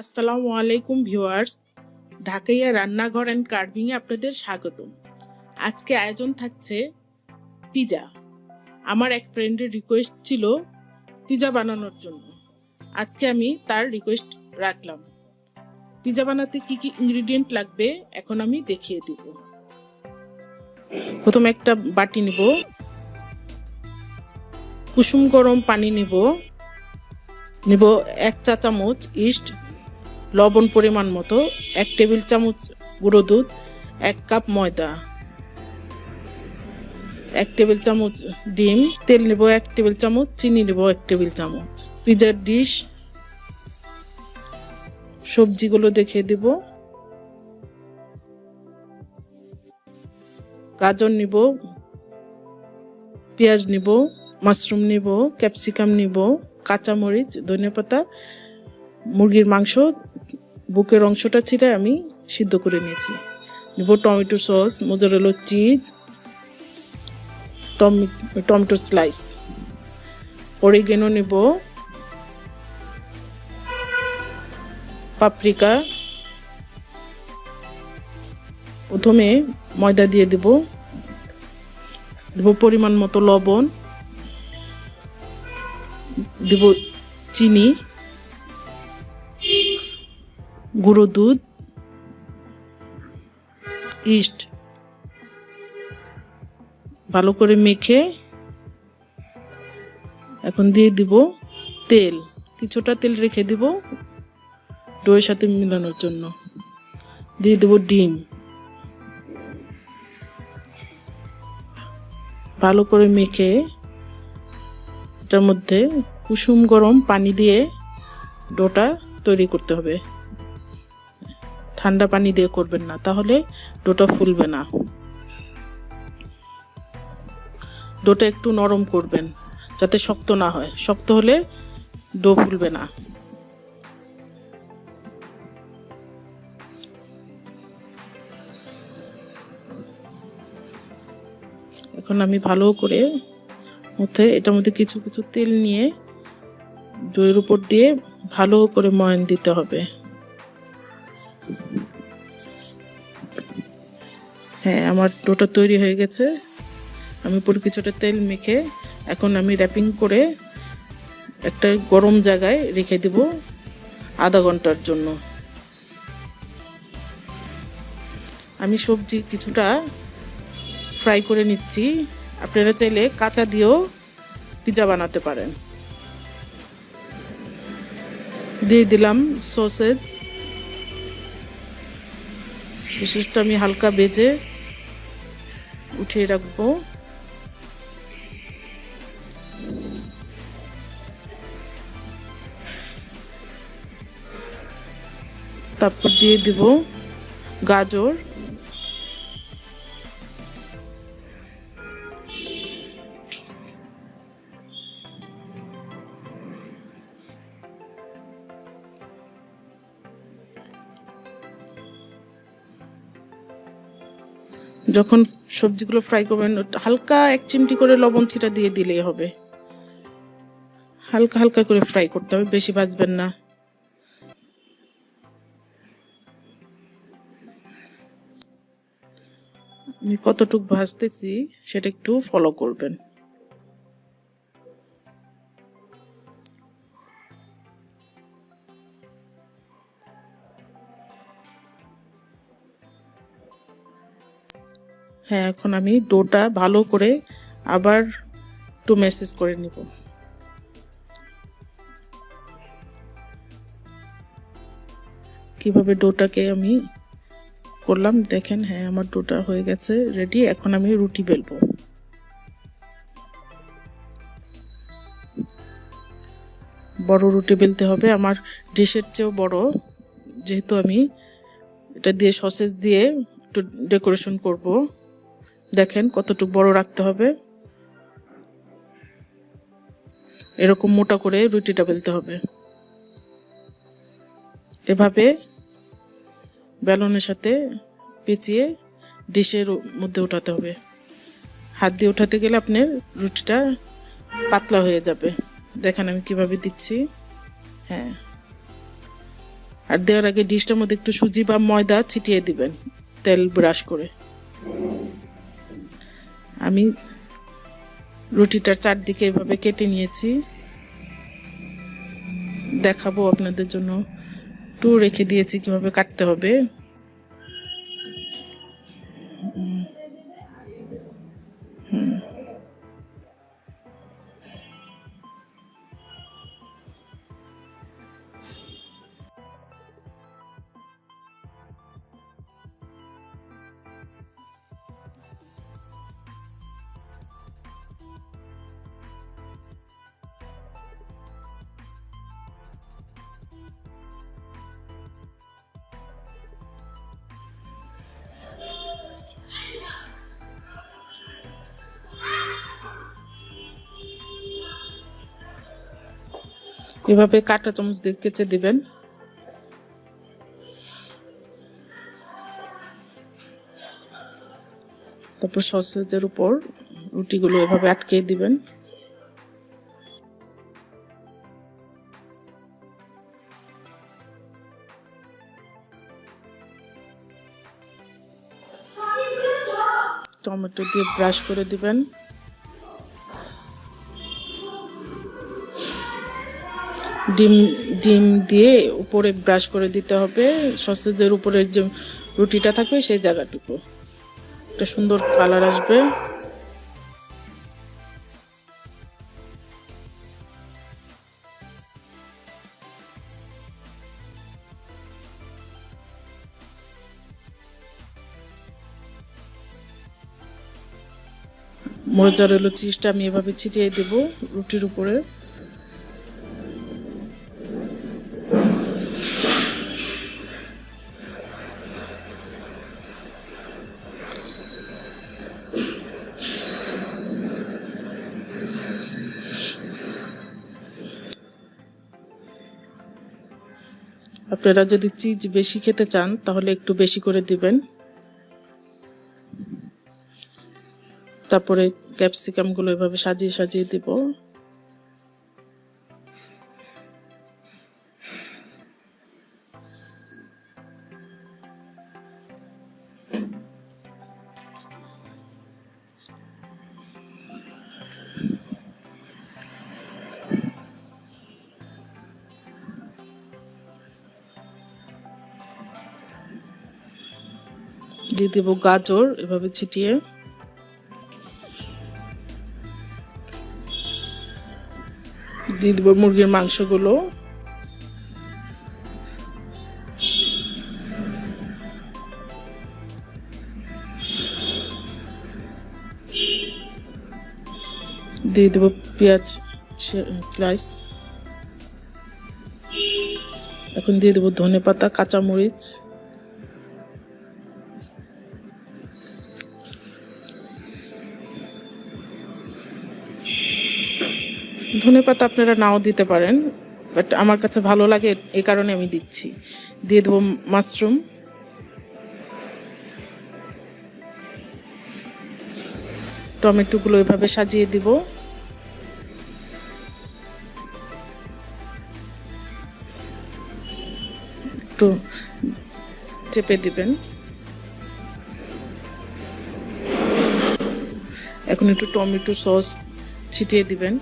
আসসালামু আলাইকুম ভিউয়ার্স, ঢাকাইয়া রান্নাঘর অ্যান্ড কার্ভিং এ আপনাদের স্বাগতম। আজকে আয়োজন থাকছে পিজা। আমার এক ফ্রেন্ডের রিকোয়েস্ট ছিল পিজা বানানোর জন্য। আজকে আমি তার রিকোয়েস্ট রাখলাম। পিজা বানাতে কি কি ইনগ্রেডিয়েন্ট লাগবে এখন আমি দেখিয়ে দিব। প্রথমে একটা বাটি নিব, কুসুম গরম পানি নিব 1 চা চামচ ইস্ট, লবণ পরিমাণ মতো, 1 টেবিল চামচ গুঁড়ো দুধ, 1 কাপ ময়দা, 1 টেবিল চামচ ডিম, তেল নিব 1 টেবিল চামচ, চিনি নিব 1 টেবিল চামচ। পিজার ডিশ, সবজিগুলো দেখিয়ে দেব। গাজর নিব, পেঁয়াজ নিব, মাশরুম নিব, ক্যাপসিকাম নিব, কাঁচামরিচ, ধনেপাতা, মুরগির মাংস বুকের অংশটা ছিঁড়ে আমি সিদ্ধ করে নিয়েছি। নিব tomato sauce, mozzarella cheese, tomato slice, oregano নিব, পাপ্রিকা। প্রথমে ময়দা দিয়ে দেব পরিমাণ মতো লবণ, দেব চিনি, গুঁড়ো দুধ, ইস্ট। ভালো করে মেখে এখন দিয়ে দিব তেল, কিছুটা তেল রেখে দিব ডোয়ের সাথে মিলানোর জন্য। দিয়ে দেব ডিম, ভালো করে মেখে এটার মধ্যে কুসুম গরম পানি দিয়ে ডোটা তৈরি করতে হবে। ঠান্ডা পানি দিয়ে করবেন না, তাহলে ডোটা ফুলবে না। ডোটা একটু নরম করবেন যাতে শক্ত না হয়, শক্ত হলে ডো ফুলবে না। এখন আমি ভালো করে এটার মধ্যে কিছু কিছু তেল নিয়ে ডোয়ের উপর দিয়ে ভালো করে ময়ান দিতে হবে। হ্যাঁ, আমার ডোটা তৈরি হয়ে গেছে। আমি পুরো কিছুটা তেল মেখে এখন আমি র্যাপিং করে একটা গরম জায়গায় রেখে দেব আধা ঘন্টার জন্য। আমি সবজি কিছুটা ফ্রাই করে নিচ্ছি। আপনারা চাইলে কাঁচা দিয়েও পিজা বানাতে পারেন। দিয়ে দিলাম সসেজ। সসেজটা আমি হালকা ভেজে উঠিয়ে রাখবো। তারপর দিয়ে দিব গাজর, যখন সবজিগুলো ফ্রাই করবেন হালকা 1 চিমটি করে লবণ ছিটা দিয়ে দিলেই হবে। হালকা হালকা করে ফ্রাই করতে হবে, বেশি ভাজবেন না। আমি কতটুকু ভাজতেছি সেটা একটু ফলো করবেন। হ্যাঁ, এখন আমি ডোটা ভালো করে আবার একটু ম্যাসেজ করে নিব। কিভাবে ডোটাকে আমি করলাম দেখেন। হ্যাঁ, আমার ডোটা হয়ে গেছে রেডি। এখন আমি রুটি বেলবো। বড় রুটি বেলতে হবে, আমার ডিশের চেয়েও বড়, যেহেতু আমি এটা দিয়ে সসেজ দিয়ে একটু ডেকোরেশন করব। দেখেন কতটুকু বড় রাখতে হবে। এরকম মোটা করে রুটিটা বেলতে হবে। এভাবে বেলনের সাথে পেঁচিয়ে ডিশের মধ্যে উঠাতে হবে। হাত দিয়ে উঠাতে গেলে আপনার রুটিটা পাতলা হয়ে যাবে। দেখেন আমি কিভাবে দিচ্ছি। হ্যাঁ, আর দেওয়ার আগে ডিশটার মধ্যে একটু সুজি বা ময়দা ছিটিয়ে দিবেন তেল ব্রাশ করে। আমি রুটিটার চারদিকে এভাবে কেটে নিয়েছি, দেখাবো আপনাদের জন্য। একটু রেখে দিয়েছি কিভাবে কাটতে হবে। এভাবে কাঁটা চামচ দিয়ে কেচে দিবেন। তারপর সসেজের উপর রুটিগুলো এভাবে আটকে দিবেন। টমেটো দিয়ে ব্রাশ করে দিবেন। ডিম দিয়ে উপরে ব্রাশ করে দিতে হবে। সসেজের উপরের যে রুটিটা থাকবে সেই জায়গাটুকু, একটা সুন্দর কালার আসবে। মজারেলা চিজটা আমি এভাবে ছিটিয়ে দেব রুটির উপরে। আপনারা যদি চিজ বেশি খেতে চান তাহলে একটু বেশি করে দিবেন। তারপরে ক্যাপসিকামগুলো এভাবে সাজিয়ে সাজিয়ে দিব। দিয়ে দেব গাজর এভাবে ছিটিয়ে। দিয়ে দেব মুরগির মাংসগুলো। দিয়ে দেব পেঁয়াজ স্লাইস। এখন দিয়ে দেব ধনেপাতা, কাঁচামরিচ। ধনেপাতা আপনারা নাও দিতে পারেন, বাট আমার কাছে ভালো লাগে এই কারণে আমি দিচ্ছি। দিয়ে দেবো মাশরুম। টমেটোগুলো এভাবে সাজিয়ে দিব। একটু চেপে দিবেন। এখন একটু টমেটো সস ছিটিয়ে দিবেন।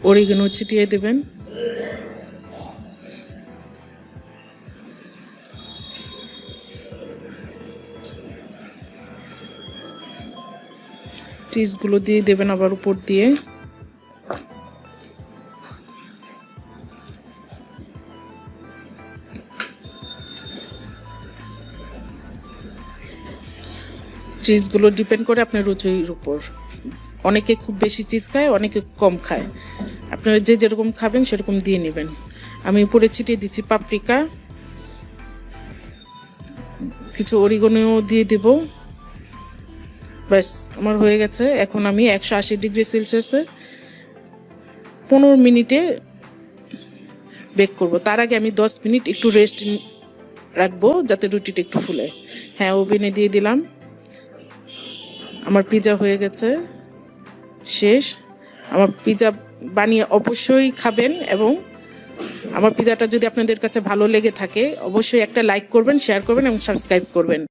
অরিগানো ছিটিয়ে দেবেন। চিজগুলো দিয়ে দেবেন আবার উপর দিয়ে। চিজগুলো ডিপেন্ড করে আপনার রুচির উপর। অনেকে খুব বেশি চিজ খায়, অনেকে কম খায়। আপনারা যে যেরকম খাবেন সেরকম দিয়ে নেবেন। আমি উপরে ছিটিয়ে দিচ্ছি পাপ্রিকা, কিছু অরিগানো দিয়ে দেব। ব্যাস আমার হয়ে গেছে। এখন আমি 180 ডিগ্রি সেলসিয়াসে 15 মিনিটে বেক করব। তার আগে আমি 10 মিনিট একটু রেস্ট রাখবো যাতে রুটিটা একটু ফুলে। হ্যাঁ, ওভেনে দিয়ে দিলাম। আমার পিৎজা হয়ে গেছে, শেষ। আমার পিৎজা বানিয়ে অবশ্যই খাবেন, এবং আমার পিজাটা যদি আপনাদের কাছে ভালো লেগে থাকে অবশ্যই একটা লাইক করবেন, শেয়ার করবেন এবং সাবস্ক্রাইব করবেন।